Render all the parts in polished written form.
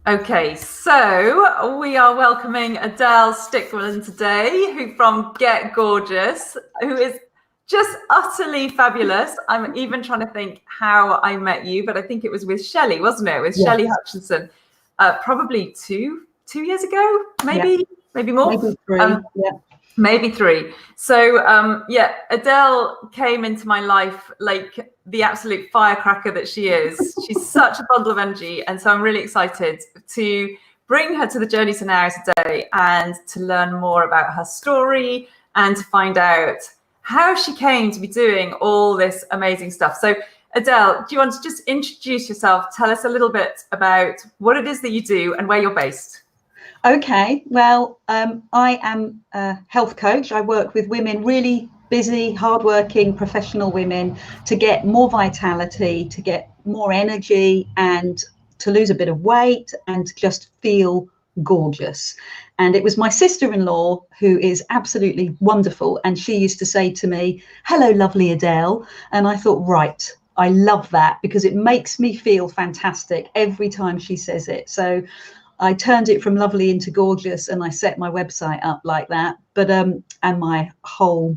Okay, so we are welcoming Adele Stickland today, who from Get Gorgeous, who is just utterly fabulous. I'm even trying to think how I met you, but I think it was with Shelley, wasn't it? With Yes. Shelley Hutchinson, probably two years ago, Yeah. maybe more. Maybe three. Yeah. Maybe three. So yeah, Adele came into my life like the absolute firecracker that she is. She's such a bundle of energy, and so I'm really excited to bring her to the Journey to Now today and to learn more about her story and to find out how she came to be doing all this amazing stuff. So Adele, do you want to just introduce yourself? Tell us a little bit about what it is that you do and where you're based. Okay. Well, I am a health coach. I work with women, really busy, hardworking, professional women, to get more vitality, to get more energy, and to lose a bit of weight and just feel gorgeous. And it was my sister-in-law, who is absolutely wonderful, and she used to say to me, "Hello, lovely Adele." And I thought, right, I love that because it makes me feel fantastic every time she says it. So I turned it from lovely into gorgeous, and I set my website up like that. But and my whole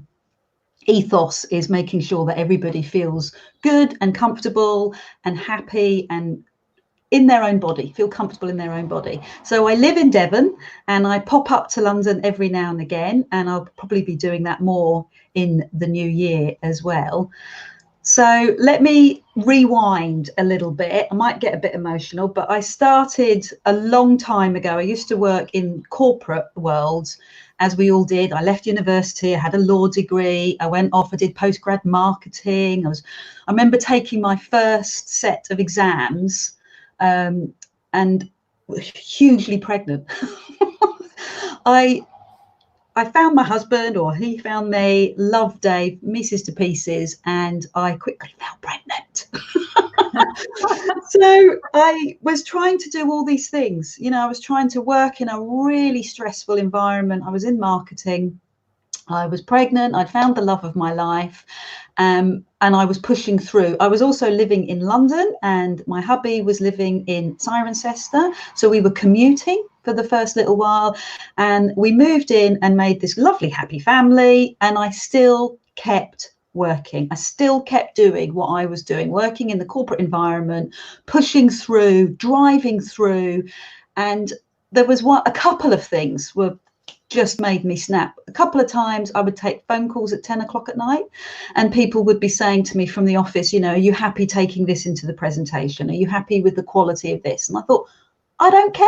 ethos is making sure that everybody feels good and comfortable and happy and in their own body, feel comfortable in their own body. So I live in Devon, and I pop up to London every now and again, and I'll probably be doing that more in the new year as well. So let me rewind a little bit. I might get a bit emotional, but I started a long time ago. I used to work in corporate world, as we all did. I left university, I had a law degree, I went off, I did postgrad marketing. I remember taking my first set of exams, and hugely pregnant. I I found my husband, or he found me, loved Dave, Mrs. to pieces, and I quickly fell pregnant. So I was trying to do all these things. I was trying to work in a really stressful environment. I was in marketing. I was pregnant. I'd found the love of my life. And I was pushing through. I was also living in London, and my hubby was living in Cirencester. So we were commuting for the first little while, and we moved in and made this lovely, happy family. And I still kept working. I still kept doing what I was doing, working in the corporate environment, pushing through, driving through. And there was a couple of things were just made me snap. A couple of times I would take phone calls at 10 o'clock at night, and people would be saying to me from the office, are you happy taking this into the presentation? Are you happy with the quality of this? And I thought, I don't care.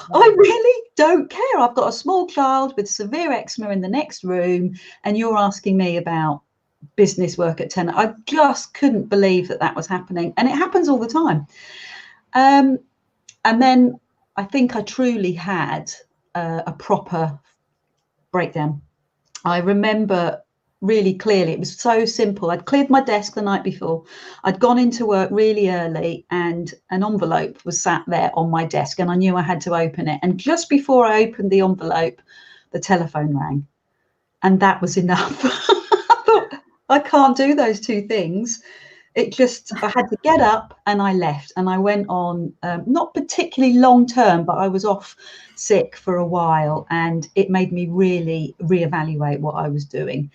I really don't care. I've got a small child with severe eczema in the next room, and you're asking me about business work at 10. I just couldn't believe that was happening. And it happens all the time. And then I think I truly had a proper breakdown. I remember really clearly, it was so simple. I'd cleared my desk the night before. I'd gone into work really early, and an envelope was sat there on my desk, and I knew I had to open it. And just before I opened the envelope, the telephone rang, and that was enough. I thought, I can't do those two things. I had to get up, and I left, and I went on, not particularly long term, but I was off sick for a while, and it made me really reevaluate what I was doing.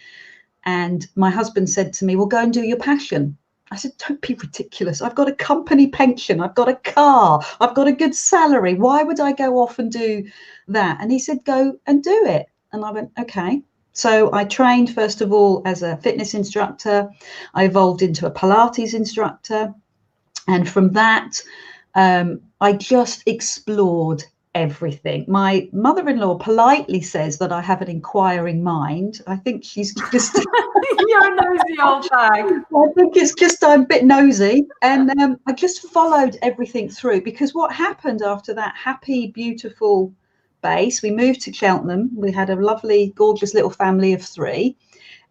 And my husband said to me, well, go and do your passion. I said, don't be ridiculous. I've got a company pension. I've got a car. I've got a good salary. Why would I go off and do that? And he said, go and do it. And I went, okay. So I trained, first of all, as a fitness instructor. I evolved into a Pilates instructor. And from that, I just explored everything. My mother-in-law politely says that I have an inquiring mind. I think she's just... You're a nosy old bag. I think it's just I'm a bit nosy. And I just followed everything through, because what happened after that happy, beautiful base, we moved to Cheltenham. We had a lovely, gorgeous little family of three.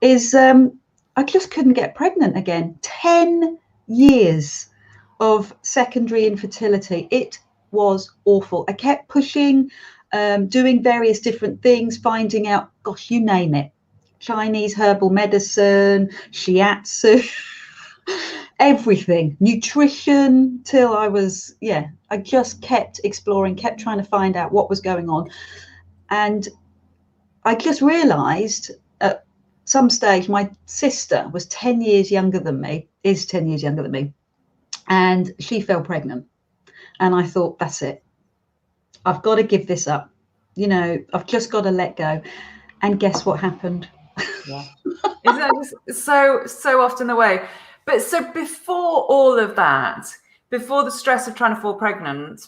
I just couldn't get pregnant again. 10 years of secondary infertility. It was awful. I kept pushing, doing various different things, finding out, gosh, you name it. Chinese herbal medicine, shiatsu, everything, nutrition, till I was, I just kept exploring, kept trying to find out what was going on. And I just realized at some stage, my sister was 10 years younger than me, is 10 years younger than me. And she fell pregnant. And I thought, that's it. I've got to give this up. You know, I've just got to let go. And guess what happened? Yeah. Isn't that just so often the way? But so before all of that, before the stress of trying to fall pregnant,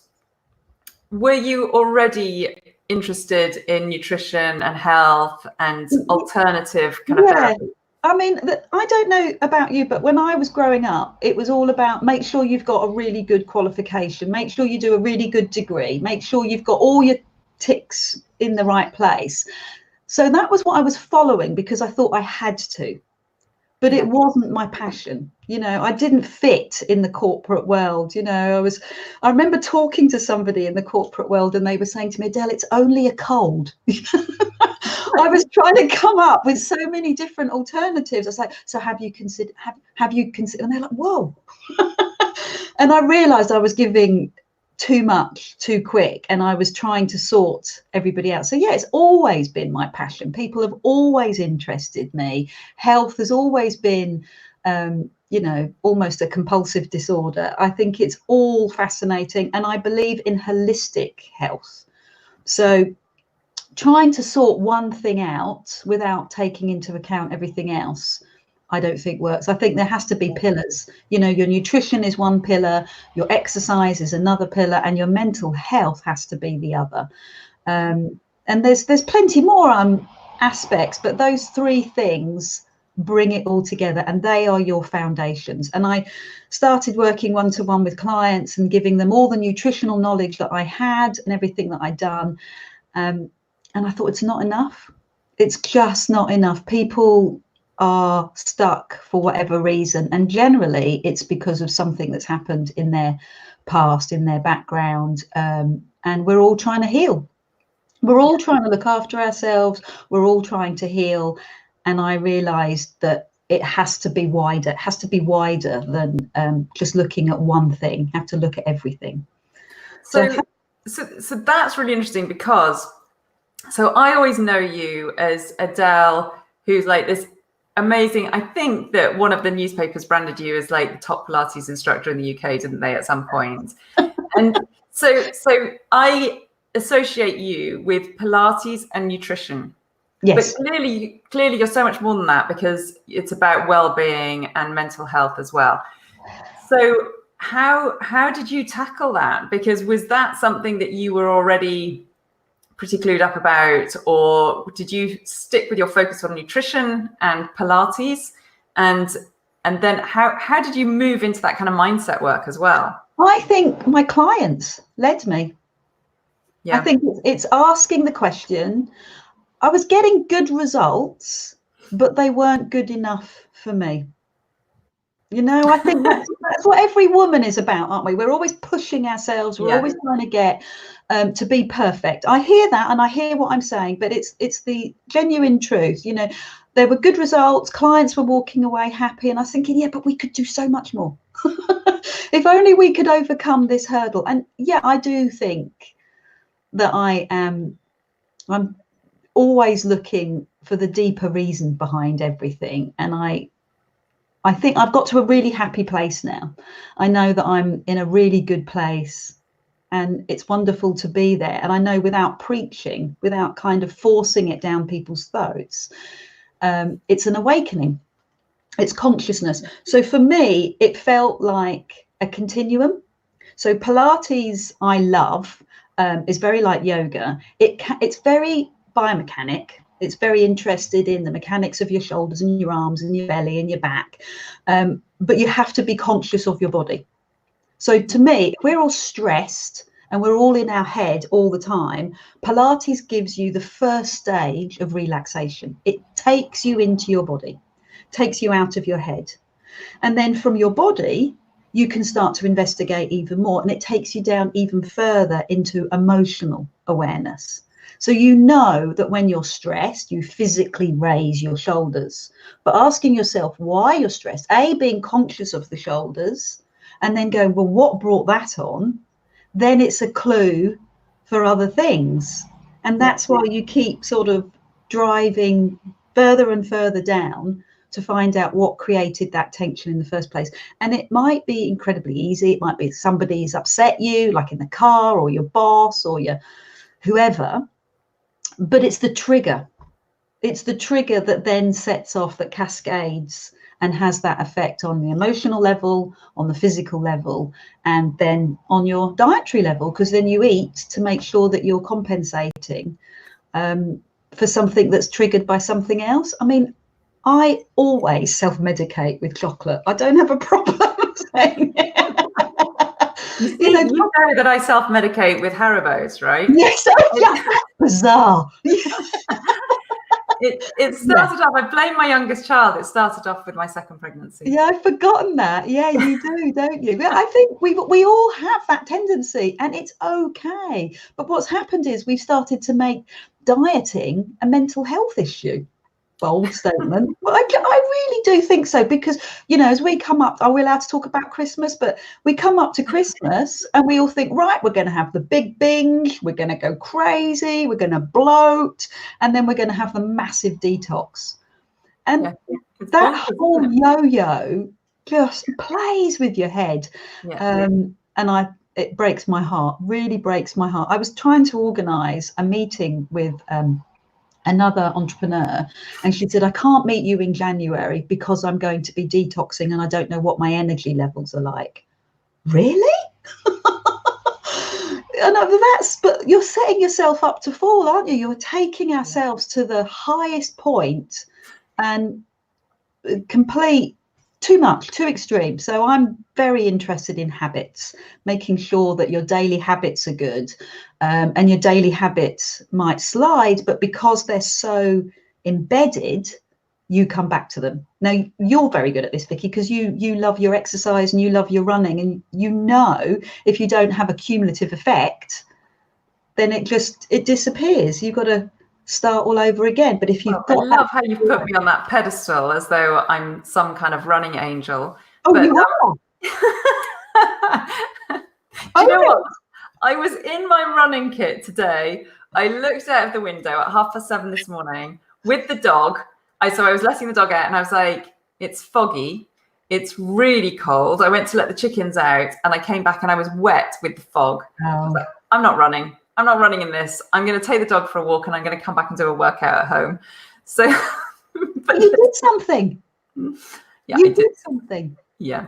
were you already interested in nutrition and health and alternative kind of therapy? I mean, I don't know about you, but when I was growing up, it was all about make sure you've got a really good qualification, make sure you do a really good degree, make sure you've got all your ticks in the right place. So that was what I was following because I thought I had to, but it wasn't my passion. You know, I didn't fit in the corporate world. You know, I remember talking to somebody in the corporate world and they were saying to me, Adele, it's only a cold. I was trying to come up with so many different alternatives. I was like, so have you considered, have you considered? And they're like, whoa. And I realized I was giving too much too quick and I was trying to sort everybody out. So yeah, it's always been my passion. People have always interested me. Health has always been, you know, almost a compulsive disorder. I think it's all fascinating and I believe in holistic health. So trying to sort one thing out without taking into account everything else, I don't think works. I think there has to be pillars. You know, your nutrition is one pillar, your exercise is another pillar, and your mental health has to be the other. And there's plenty more aspects, but those three things bring it all together and they are your foundations. And I started working one-to-one with clients and giving them all the nutritional knowledge that I had and everything that I'd done. And I thought, it's not enough. It's just not enough. People are stuck for whatever reason. And generally, it's because of something that's happened in their past, in their background. And we're all trying to heal. We're all trying to look after ourselves. We're all trying to heal. And I realized that it has to be wider. It has to be wider than just looking at one thing. You have to look at everything. So that's really interesting because so I always know you as Adele, who's like this amazing. I think that one of the newspapers branded you as like the top Pilates instructor in the UK, didn't they, at some point? And so I associate you with Pilates and nutrition. Yes. But clearly you're so much more than that because it's about well-being and mental health as well. So how did you tackle that? Because was that something that you were already pretty clued up about, or did you stick with your focus on nutrition and Pilates? And then how did you move into that kind of mindset work as well? I think my clients led me. Yeah. I think it's asking the question. I was getting good results, but they weren't good enough for me. You know, I think that's what every woman is about, aren't we? We're always pushing ourselves. We're always trying to get to be perfect. I hear that and I hear what I'm saying, but it's the genuine truth. You know, there were good results. Clients were walking away happy. And I was thinking, yeah, but we could do so much more. If only we could overcome this hurdle. And yeah, I do think that I'm always looking for the deeper reason behind everything. And I think I've got to a really happy place now. I know that I'm in a really good place and it's wonderful to be there. And I know without preaching, without kind of forcing it down people's throats, it's an awakening. It's consciousness. So for me, it felt like a continuum. So Pilates, I love, is very like yoga. It's very biomechanic. It's very interested in the mechanics of your shoulders and your arms and your belly and your back. But you have to be conscious of your body. So to me, if we're all stressed and we're all in our head all the time, Pilates gives you the first stage of relaxation. It takes you into your body, takes you out of your head. And then from your body, you can start to investigate even more. And it takes you down even further into emotional awareness. So you know that when you're stressed, you physically raise your shoulders. But asking yourself why you're stressed, being conscious of the shoulders, and then going, well, what brought that on? Then it's a clue for other things. And that's why you keep sort of driving further and further down to find out what created that tension in the first place. And it might be incredibly easy. It might be somebody's upset you, like in the car, or your boss, or your whoever. But it's the trigger. It's the trigger that then sets off, that cascades and has that effect on the emotional level, on the physical level, and then on your dietary level, because then you eat to make sure that you're compensating for something that's triggered by something else. I mean, I always self-medicate with chocolate. I don't have a problem saying it. You know that I self-medicate with Haribos, right? Yes, yeah, bizarre. It started off, I blame my youngest child. It started off with my second pregnancy. Yeah, I've forgotten that. Yeah, you do, don't you? But I think we all have that tendency, and it's okay. But what's happened is we've started to make dieting a mental health issue. Bold statement. But I really do think so, because, you know, as we come up, are we allowed to talk about Christmas? But we come up to Christmas and we all think, right, we're going to have the big binge, we're going to go crazy, we're going to bloat, and then we're going to have the massive detox. And that whole yo-yo just plays with your head. And it breaks my heart, really breaks my heart. I was trying to organise a meeting with another entrepreneur, and she said, I can't meet you in January because I'm going to be detoxing and I don't know what my energy levels are like. Really? But you're setting yourself up to fall, aren't you? You're taking ourselves to the highest point and complete too much, too extreme. So I'm very interested in habits, making sure that your daily habits are good, and your daily habits might slide, but because they're so embedded, you come back to them. Now, you're very good at this, Vicky, because you love your exercise and you love your running, and you know if you don't have a cumulative effect, then it disappears. You've got to start all over again. But if you've I love how you put me on that pedestal as though I'm some kind of running angel. Oh, but, you are. Do you know what? I was in my running kit today. I looked out of the window at 7:30 this morning with the dog. So I was letting the dog out and I was like, it's foggy. It's really cold. I went to let the chickens out and I came back and I was wet with the fog. I was like, I'm not running. I'm not running in this. I'm going to take the dog for a walk and I'm going to come back and do a workout at home. So, but you did something. Yeah, you did something. Yeah,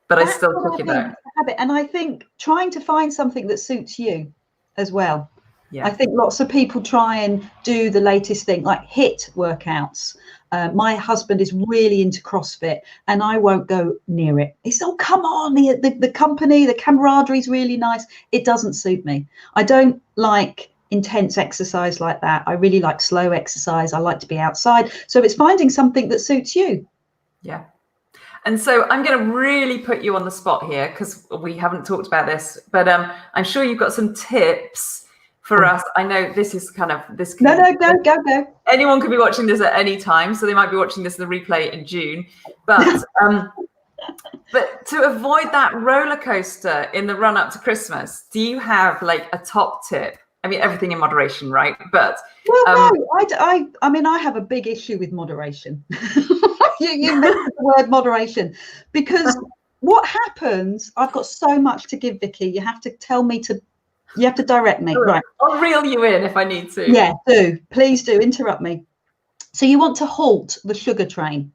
but I still took it out. And I think trying to find something that suits you as well. Yeah. I think lots of people try and do the latest thing, like HIIT workouts. My husband is really into CrossFit and I won't go near it. He said, oh, come on, the company, the camaraderie is really nice. It doesn't suit me. I don't like intense exercise like that. I really like slow exercise. I like to be outside. So it's finding something that suits you. Yeah. And so I'm going to really put you on the spot here because we haven't talked about this, but I'm sure you've got some tips for us. I know this is kind of this. No, go. Anyone could be watching this at any time, so they might be watching this in the replay in June. But but to avoid that roller coaster in the run up to Christmas, do you have like a top tip? I mean, everything in moderation, right? But well, no, I mean, I have a big issue with moderation. you mentioned the word moderation because what happens? I've got so much to give, Vicky. You have to tell me to. You have to direct me. Right. I'll reel you in if I need to. Yeah, do. Please do. Interrupt me. So you want to halt the sugar train.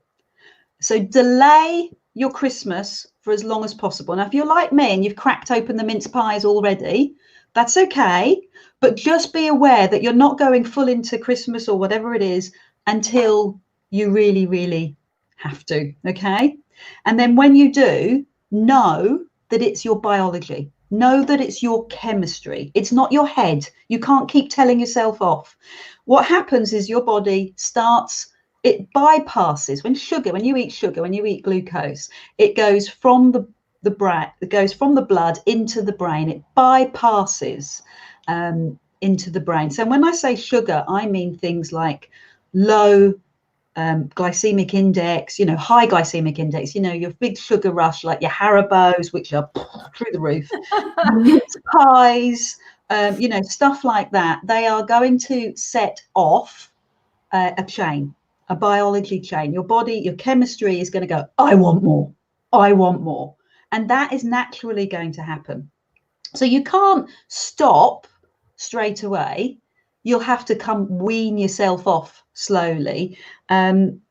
So delay your Christmas for as long as possible. Now, if you're like me and you've cracked open the mince pies already, that's okay. But just be aware that you're not going full into Christmas or whatever it is until you really, really have to. Okay. And then when you do, know that it's your biology. Know that it's your chemistry. It's not your head. You can't keep telling yourself off. What happens is your body it bypasses when you eat sugar, when you eat glucose, it goes from the blood into the brain. It bypasses into the brain. So when I say sugar, I mean things like low glycemic index, high glycemic index, your big sugar rush, like your Haribos, which are through the roof, mince pies, stuff like that. They are going to set off a chain, a biology chain. Your body, your chemistry is going to go, I want more, I want more. And that is naturally going to happen. So you can't stop straight away. You'll have to wean yourself off slowly, and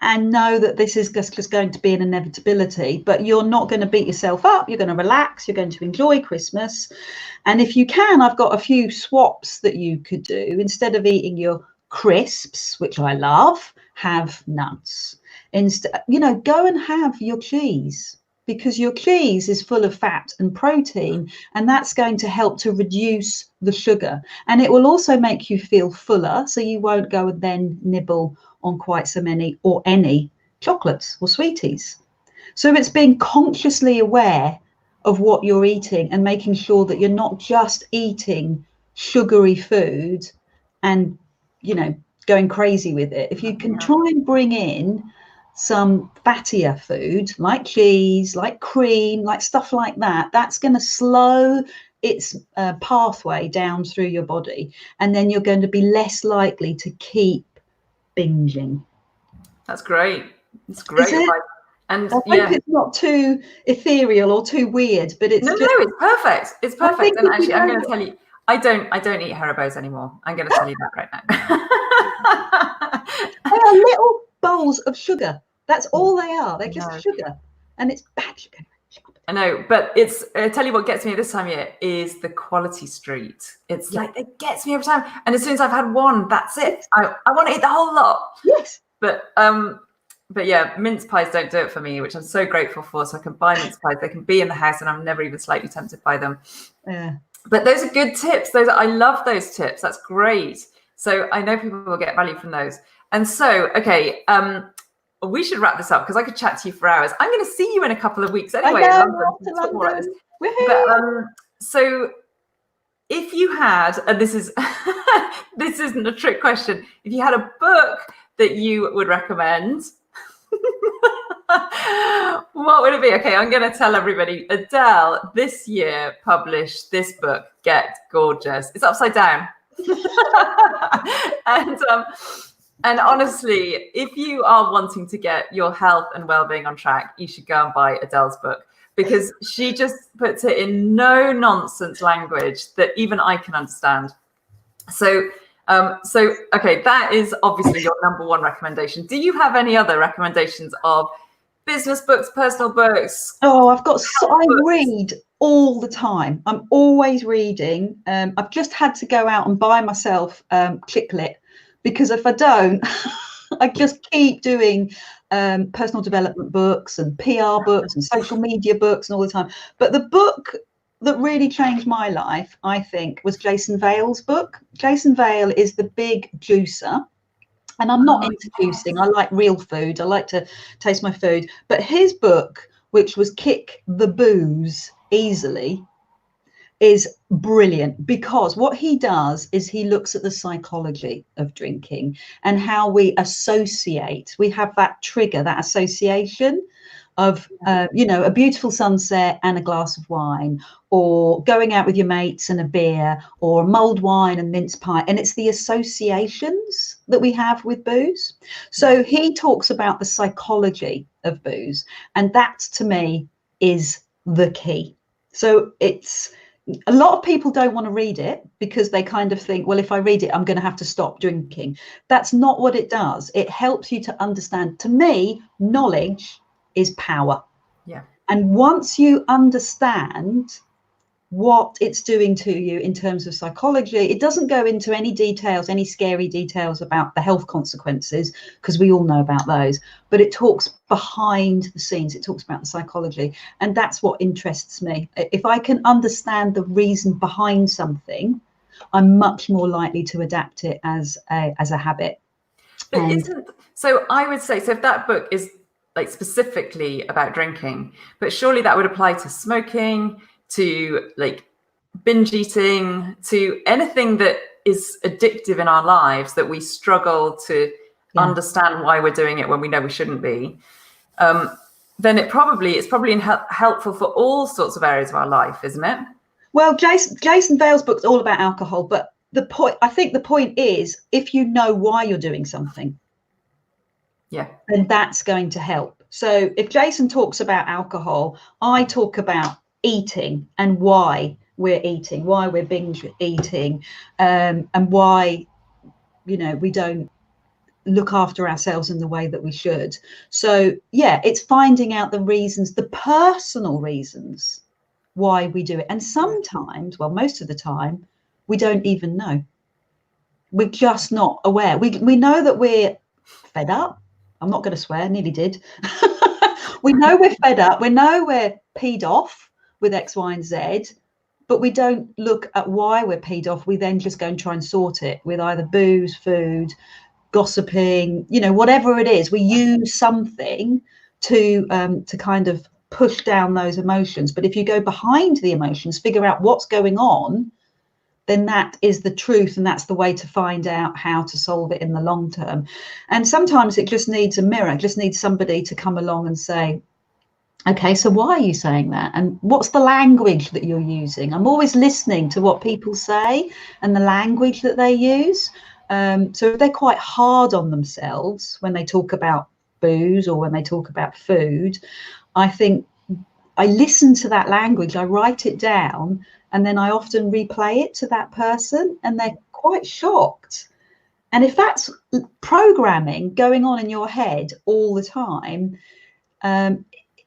know that this is just going to be an inevitability, but you're not going to beat yourself up. You're going to relax. You're going to enjoy Christmas. And if you can, I've got a few swaps that you could do. Instead of eating your crisps, which I love, have nuts. Instead, go and have your cheese, because your cheese is full of fat and protein, and that's going to help to reduce the sugar. And it will also make you feel fuller, so you won't go and then nibble on quite so many or any chocolates or sweeties. So it's being consciously aware of what you're eating and making sure that you're not just eating sugary food and, going crazy with it. If you can try and bring in some fattier food like cheese, like cream, like stuff like that, that's going to slow its pathway down through your body, and then you're going to be less likely to keep binging. That's great. It's great advice. And I hope it's not too ethereal or too weird, but it's it's perfect. It's perfect. And actually, I'm going to tell you, I don't eat Haribos anymore. I'm going to tell you that right now. They are little bowls of sugar. That's all they are. They're just sugar, and it's bad sugar. I know, but it's, I tell you what gets me this time of year is the quality street. It's like, it gets me every time. And as soon as I've had one, that's it. I want to eat the whole lot. Yes. But yeah, mince pies don't do it for me, which I'm so grateful for. So I can buy mince pies. They can be in the house and I'm never even slightly tempted by them. Yeah. But those are good tips. I love those tips. That's great. So I know people will get value from those. And so, okay, we should wrap this up because I could chat to you for hours. I'm going to see you in a couple of weeks anyway. I In know, London. London. So if you had, and this is this isn't a trick question, if you had a book that you would recommend, what would it be? Okay, I'm going to tell everybody. Adele this year published this book, Get Gorgeous. It's upside down. And honestly, if you are wanting to get your health and well-being on track, you should go and buy Adele's book, because she just puts it in no nonsense language that even I can understand. So okay, that is obviously your number one recommendation. Do you have any other recommendations of business books, personal books? Oh, I read all the time. I'm always reading. I've just had to go out and buy myself Chicklit, because if I don't, I just keep doing personal development books and PR books and social media books and all the time. But the book that really changed my life, I think, was Jason Vale's book. Jason Vale is the big juicer. And I'm not into juicing. I like real food. I like to taste my food. But his book, which was Kick the Booze Easily, is brilliant, because what he does is he looks at the psychology of drinking and how we associate. We have that trigger, that association of, a beautiful sunset and a glass of wine, or going out with your mates and a beer, or mulled wine and mince pie. And it's the associations that we have with booze. So he talks about the psychology of booze. And that, to me, is the key. So a lot of people don't want to read it because they kind of think, well, if I read it, I'm going to have to stop drinking. That's not what it does. It helps you to understand. To me, knowledge is power. Yeah. And once you understand what it's doing to you in terms of psychology, it doesn't go into any details, any scary details about the health consequences, because we all know about those, but it talks behind the scenes. It talks about the psychology, and that's what interests me. If I can understand the reason behind something, I'm much more likely to adapt it as a habit. So I would say, so if that book is like specifically about drinking, but surely that would apply to smoking, to like binge eating to anything that is addictive in our lives that we struggle to understand why we're doing it when we know we shouldn't be, then it's probably helpful for all sorts of areas of our life, isn't it? Well, Jason Vale's book's all about alcohol, but I think the point is, if you know why you're doing something, then that's going to help. So if Jason talks about alcohol, I talk about eating and why we're eating, why we're binge eating, and why, we don't look after ourselves in the way that we should. So it's finding out the reasons, the personal reasons why we do it. And sometimes, well, most of the time, we don't even know. We're just not aware. We know that we're fed up. I'm not going to swear, nearly did. We know we're fed up. We know we're peed off with X, Y, and Z, but we don't look at why we're peed off. We then just go and try and sort it with either booze, food, gossiping, whatever it is. We use something to kind of push down those emotions. But if you go behind the emotions, figure out what's going on, then that is the truth, and that's the way to find out how to solve it in the long term. And sometimes it just needs a mirror, just needs somebody to come along and say, okay, so why are you saying that? And what's the language that you're using? I'm always listening to what people say and the language that they use. So if they're quite hard on themselves when they talk about booze or when they talk about food, I think I listen to that language, I write it down, and then I often replay it to that person, and they're quite shocked. And if that's programming going on in your head all the time,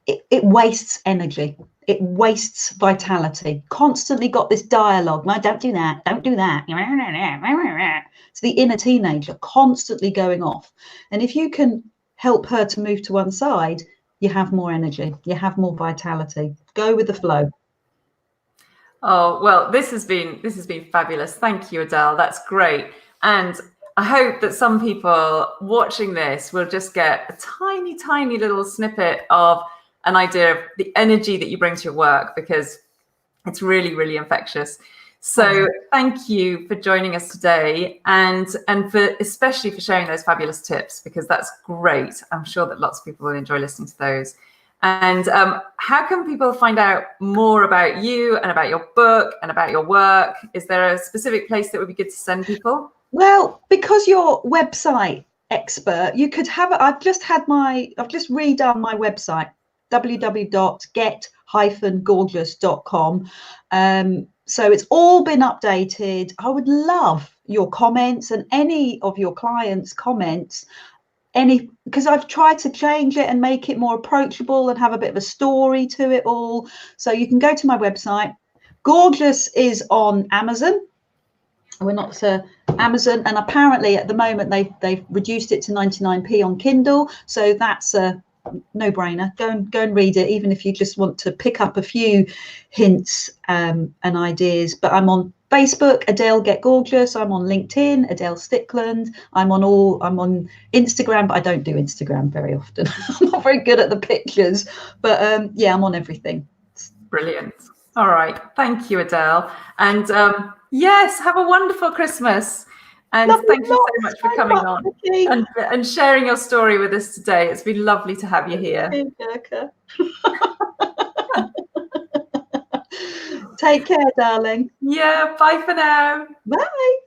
it wastes energy. It wastes vitality. Constantly got this dialogue. No, don't do that. Don't do that. It's the inner teenager constantly going off. And if you can help her to move to one side, you have more energy. You have more vitality. Go with the flow. Oh, well, this has been fabulous. Thank you, Adele. That's great. And I hope that some people watching this will just get a tiny, tiny little snippet of an idea of the energy that you bring to your work, because it's really, really infectious. So thank you for joining us today, and especially for sharing those fabulous tips, because that's great. I'm sure that lots of people will enjoy listening to those. And how can people find out more about you and about your book and about your work? Is there a specific place that would be good to send people? Well, because you're website expert, you could have, I've just redone my website, www.get-gorgeous.com. So it's all been updated. I would love your comments and any of your clients' comments, because I've tried to change it and make it more approachable and have a bit of a story to it all. So you can go to my website. Gorgeous is on Amazon. We're not Amazon, and apparently at the moment they've reduced it to 99p on Kindle. So that's a no-brainer. Go and read it, even if you just want to pick up a few hints and ideas. But I'm on Facebook, Adele Get Gorgeous. I'm on LinkedIn, Adele Stickland. I'm on Instagram, but I don't do Instagram very often. I'm not very good at the pictures, but I'm on everything. Brilliant. All right. Thank you, Adele. And yes, have a wonderful Christmas. And thank you so much for coming on and sharing your story with us today. It's been lovely to have you here. Take care, darling. Yeah, bye for now. Bye.